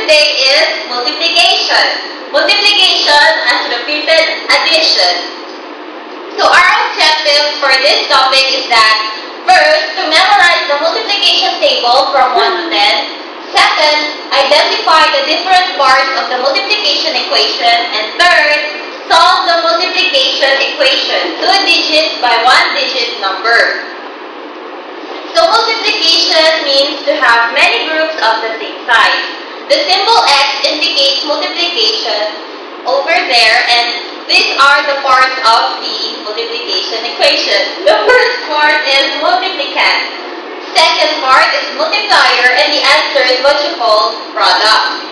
today is multiplication. Multiplication as repeated addition. So our objective for this topic is that first, to memorize the multiplication table from 1 to 10. Second, identify the different parts of the multiplication equation. And third, solve the multiplication equation, 2 digits by 1 digit number. So multiplication means to have many groups of the same size. The symbol X indicates multiplication over there, and these are the parts of the multiplication equation. The first part is multiplicand. Second part is multiplier, and the answer is what you call product.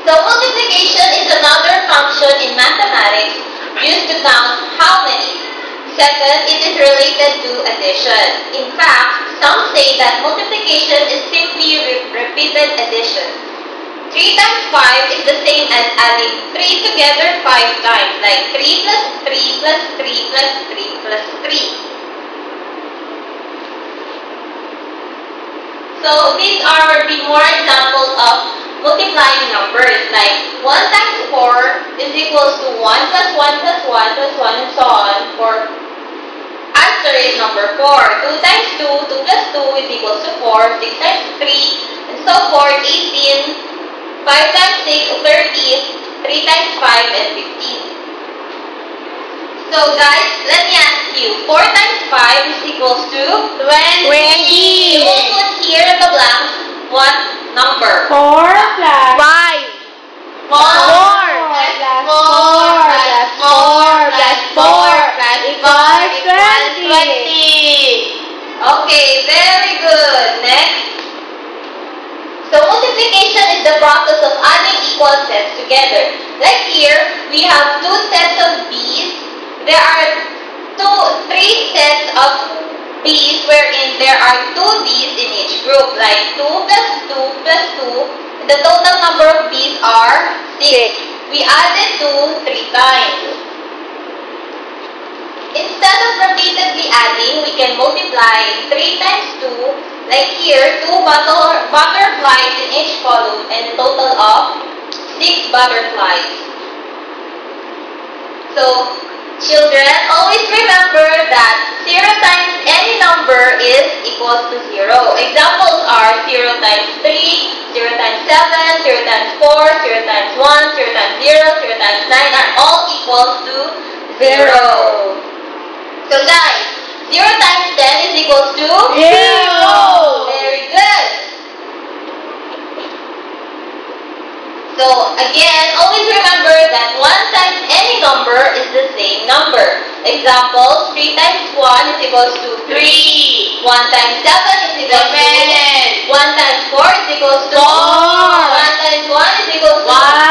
So multiplication is another function in mathematics used to count how many. Second, it is related to addition. In fact, some say that multiplication is simply repeated addition. 3 times 5 is the same as adding 3 together 5 times, like 3 plus 3 plus 3 plus 3 plus 3. So these are the more examples of multiplying numbers, like 1 times 4 is equals to 1 plus 1 plus 1 plus 1 and so on. For answer is number 4. 2 times 2, 2 plus 2 is equals to 4. 6 times 3 and so forth, 18. 5 times 6, 30. 3 times 5 and 15. So guys, let me ask you, 4 times 5 is equals to 20. You will put here in the blanks what number? 4 plus 5. 4 plus 4 plus 4 plus 4 plus equals 20. Okay, very good. Next. So multiplication is the process of adding equal sets together. Like here, we have 2 sets of B's. There are 3 sets of B's wherein there are 2 B's in each group, like 2 plus 2 plus 2. The total number of B's are 6. We added 2 3 times. Instead of repeatedly adding, we can multiply 3 times 2. Like here, 2 butterflies in each column and a total of 6 butterflies. So, children, always remember that 0 times any number is equals to 0. Examples are 0 times 3, 0 times 7, 0 times 4, 0 times 1, 0 times 0, 0 times 9 are all equals to 0. So guys, 0 times 10 is equals to 0. Very good. So again, always remember that 1 times any number is the same number. Example, 3 times 1 is equals to 3. 1 times 7 is equals to 1 times 4 is equals to 4. 1 times 1 is equals to 1.